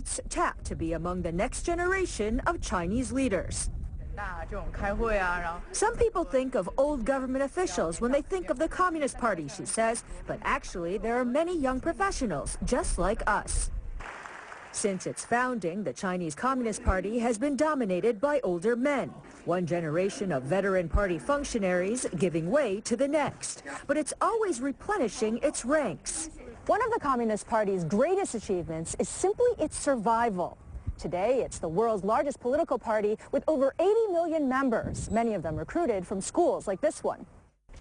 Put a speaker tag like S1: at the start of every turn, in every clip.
S1: classmates tapped to be among the next generation of Chinese leaders. Some people think of old government officials when they think of the Communist Party, she says, but actually there are many young professionals just like us. Since its founding, the Chinese Communist Party has been dominated by older men, one generation of veteran party functionaries giving way to the next. But it's always replenishing its ranks.
S2: One of the Communist Party's greatest achievements is simply its survival. Today, it's the world's largest political party with over 80 million members, many of them recruited from schools like this one.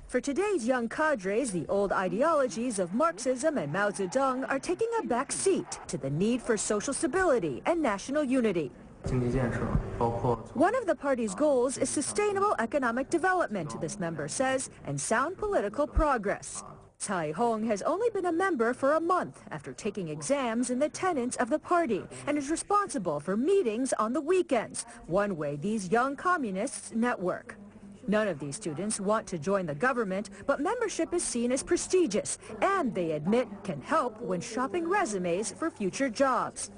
S1: For today's young cadres, the old ideologies of Marxism and Mao Zedong are taking a back seat to the need for social stability and national unity. One of the party's goals is sustainable economic development, this member says, and sound political progress. Cai Hong has only been a member for a month after taking exams in the tenets of the party and is responsible for meetings on the weekends, one way these young communists network. None of these students want to join the government, but membership is seen as prestigious and, they admit, can help when shopping resumes for future jobs.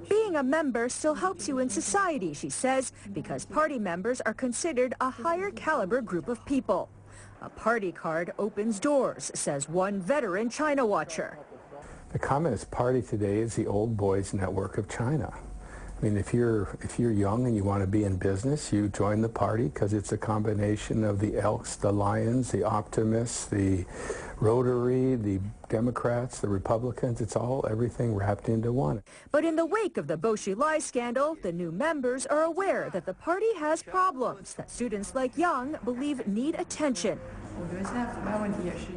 S1: Being a member still helps you in society, she says, because party members are considered a higher caliber group of people. A party card opens doors, says one veteran China watcher.
S3: The Communist Party today is the old boys network of China. I mean, if you're young and you want to be in business, you join the party because it's a combination of the Elks, the Lions, the Optimists, the Rotary, the Democrats, the Republicans. It's all everything wrapped into one.
S1: But in the wake of the Bo Xilai scandal, the new members are aware that the party has problems that students like Yang believe need attention.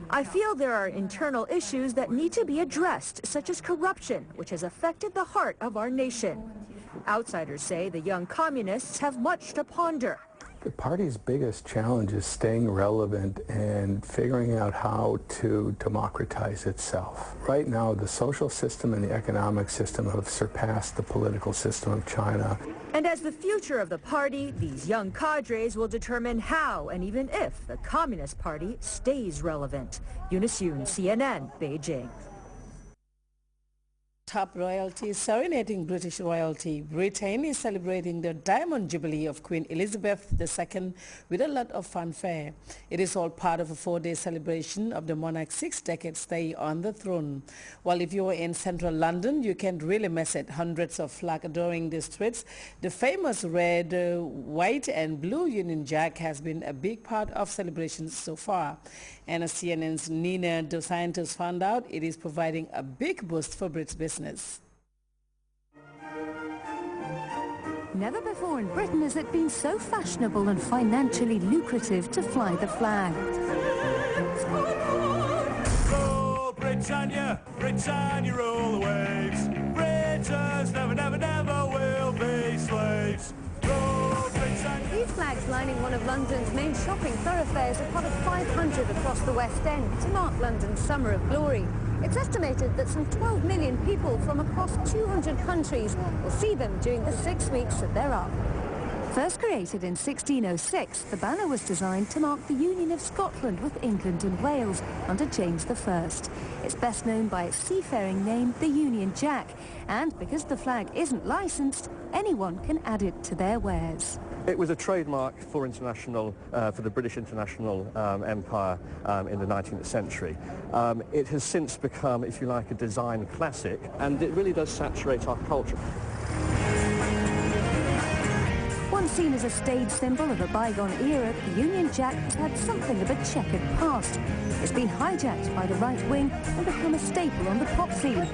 S1: I feel there are internal issues that need to be addressed, such as corruption, which has affected the heart of our nation. Outsiders say the young communists have much to ponder.
S3: The party's biggest challenge is staying relevant and figuring out how to democratize itself. Right now, the social system and the economic system have surpassed the political system of China.
S1: And as the future of the party, these young cadres will determine how and even if the Communist Party stays relevant. Eunice Yoon, CNN, Beijing.
S4: Top royalty serenading British royalty. Britain is celebrating the Diamond Jubilee of Queen Elizabeth II with a lot of fanfare. It is all part of a 4-day celebration of the monarch's 6-decade stay on the throne. While if you are in central London, you can't really miss it. Hundreds of flags adorning the streets. The famous red, white and blue Union Jack has been a big part of celebrations so far. And as CNN's Nina Dos Santos found out, it is providing a big boost for Brits business.
S5: Never before in Britain has it been so fashionable and financially lucrative to fly the flag.
S6: Roll Britannia, Britannia, roll the waves. Britons never, never, never will be slaves.
S2: These flags lining one of London's main shopping thoroughfares are part of 500 across the West End to mark London's Summer of Glory. It's estimated that some 12 million people from across 200 countries will see them during the 6 weeks that they're up.
S5: First created in 1606, the banner was designed to mark the union of Scotland with England and Wales under James I. It's best known by its seafaring name, the Union Jack, and because the flag isn't licensed, anyone can add it to their wares.
S7: It was a trademark for the British international empire in the 19th century. It has since become, if you like, a design classic, and it really does saturate our culture.
S5: Once seen as a stage symbol of a bygone era, the Union Jack has had something of a checkered past. It's been hijacked by the right wing and become a staple on the pop scene.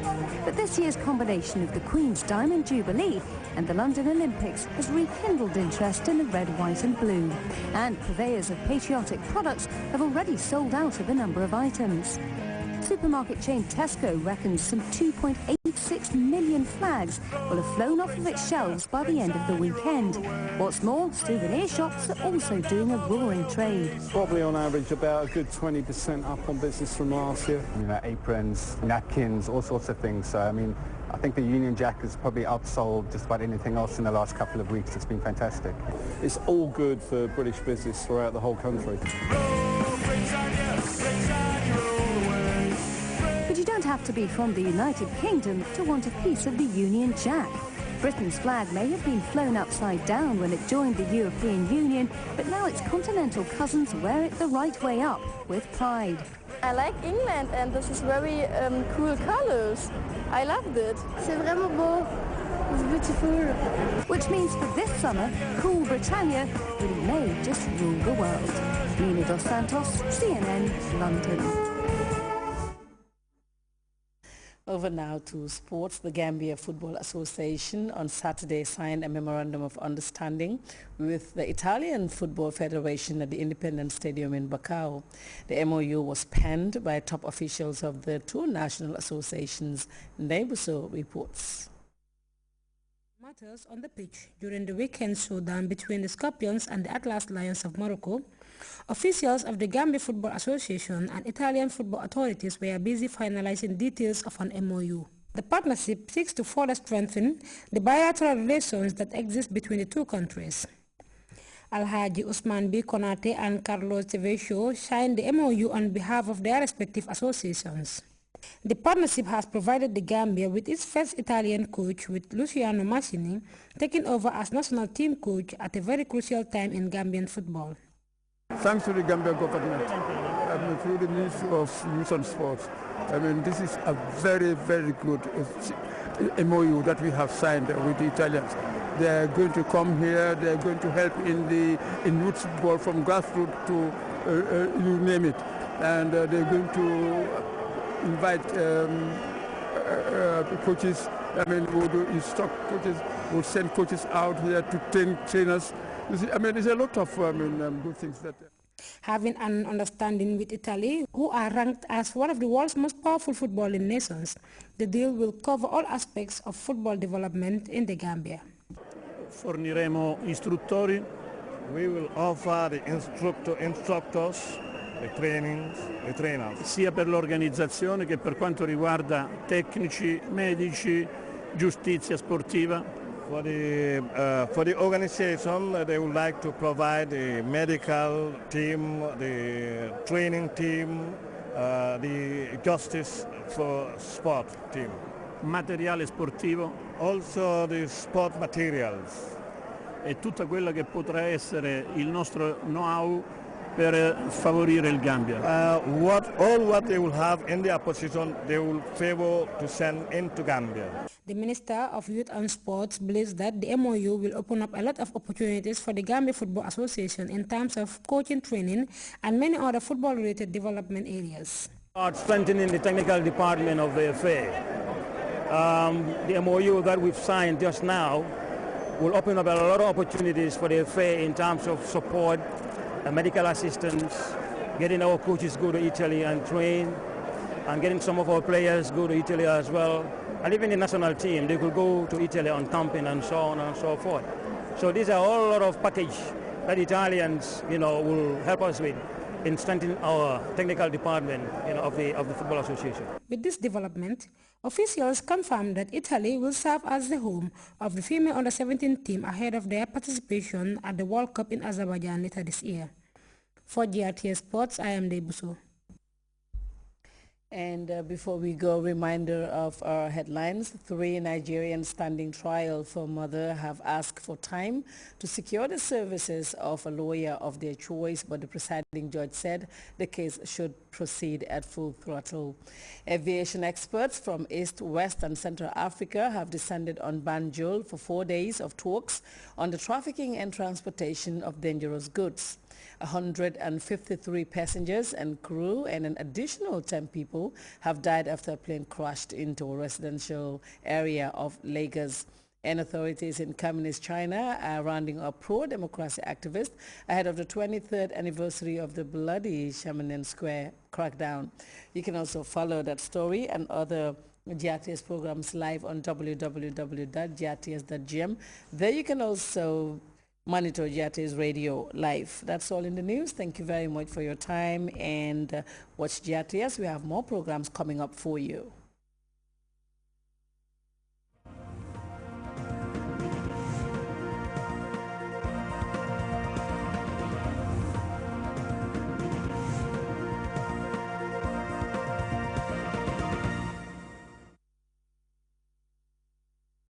S5: But this year's combination of the Queen's Diamond Jubilee and the London Olympics has rekindled interest in the red, white and blue. And purveyors of patriotic products have already sold out of a number of items. Supermarket chain Tesco reckons some 2.86 million flags will have flown off of its shelves by the end of the weekend. What's more, souvenir shops are also doing a roaring trade.
S8: Probably on average about a good 20% up on business from last year.
S9: You know, aprons, napkins, all sorts of things. So, I mean, I think the Union Jack has probably outsold just about anything else in the last couple of weeks. It's been fantastic.
S8: It's all good for British business throughout the whole country.
S5: But you don't have to be from the United Kingdom to want a piece of the Union Jack. Britain's flag may have been flown upside down when it joined the European Union, but now its continental cousins wear it the right way up, with pride.
S10: I like England, and this is very cool colors. I loved it. C'est vraiment beau. It's beautiful.
S5: Which means for this summer, cool Britannia really may just rule the world. Nina Dos Santos, CNN, London.
S4: Over now to sports. The Gambia Football Association on Saturday signed a memorandum of understanding with the Italian Football Federation at the Independence Stadium in Bacau. The MOU was penned by top officials of the two national associations. Nebuso reports.
S11: Matters on the pitch during the weekend showdown between the Scorpions and the Atlas Lions of Morocco. Officials of the Gambia Football Association and Italian football authorities were busy finalizing details of an MOU. The partnership seeks to further strengthen the bilateral relations that exist between the two countries. Alhaji Usman B. Konate and Carlos Tevesio signed the MOU on behalf of their respective associations. The partnership has provided the Gambia with its first Italian coach, with Luciano Massini taking over as national team coach at a very crucial time in Gambian football.
S8: Thanks to the Gambia government, through the Ministry of Youth and Sports, this is a very, very good MOU that we have signed with the Italians. They are going to come here, they are going to help in youth football from grassroots to you name it. And they're going to invite coaches, who do instruct coaches, who send coaches out here to train trainers. You see, there's a lot of good things that...
S11: Having an understanding with Italy, who are ranked as one of the world's most powerful footballing nations, the deal will cover all aspects of football development in the Gambia.
S12: Forniremo istruttori. We will offer the instructors, the trainers. Sia per l'organizzazione che per quanto riguarda tecnici, medici, giustizia sportiva. For the organization, they would like to provide the medical team, the training team, the justice for sport team. Materiale sportivo. Also the sport materials. E tutta quella che potrà essere il nostro know-how per favorire il Gambia. All what they will have in their position, they will favor to send into Gambia.
S11: The Minister of Youth and Sports believes that the MOU will open up a lot of opportunities for the Gambia Football Association in terms of coaching training and many other football-related development areas.
S13: Strengthening the technical department of the FA. The MOU that we've signed just now will open up a lot of opportunities for the FA in terms of support, medical assistance, getting our coaches go to Italy and train, and getting some of our players go to Italy as well. And even the national team, they could go to Italy on camping and so on and so forth. So these are all a lot of package that Italians, will help us with in strengthening our technical department, of the Football Association.
S11: With this development, officials confirmed that Italy will serve as the home of the female under-17 team ahead of their participation at the World Cup in Azerbaijan later this year. For GRTS Sports, I am Debuso.
S4: And before we go, reminder of our headlines. 3 Nigerians standing trial for murder have asked for time to secure the services of a lawyer of their choice, but the presiding judge said the case should proceed at full throttle. Aviation experts from East, West and Central Africa have descended on Banjul for 4 days of talks on the trafficking and transportation of dangerous goods. 153 passengers and crew and an additional 10 people have died after a plane crashed into a residential area of Lagos. And authorities in communist China are rounding up pro-democracy activists ahead of the 23rd anniversary of the bloody Tiananmen Square crackdown. You can also follow that story and other GRTS programs live on www.grts.gm. There you can also monitor GRTS Radio live. That's all in the news. Thank you very much for your time and watch GRTS. We have more programs coming up for you.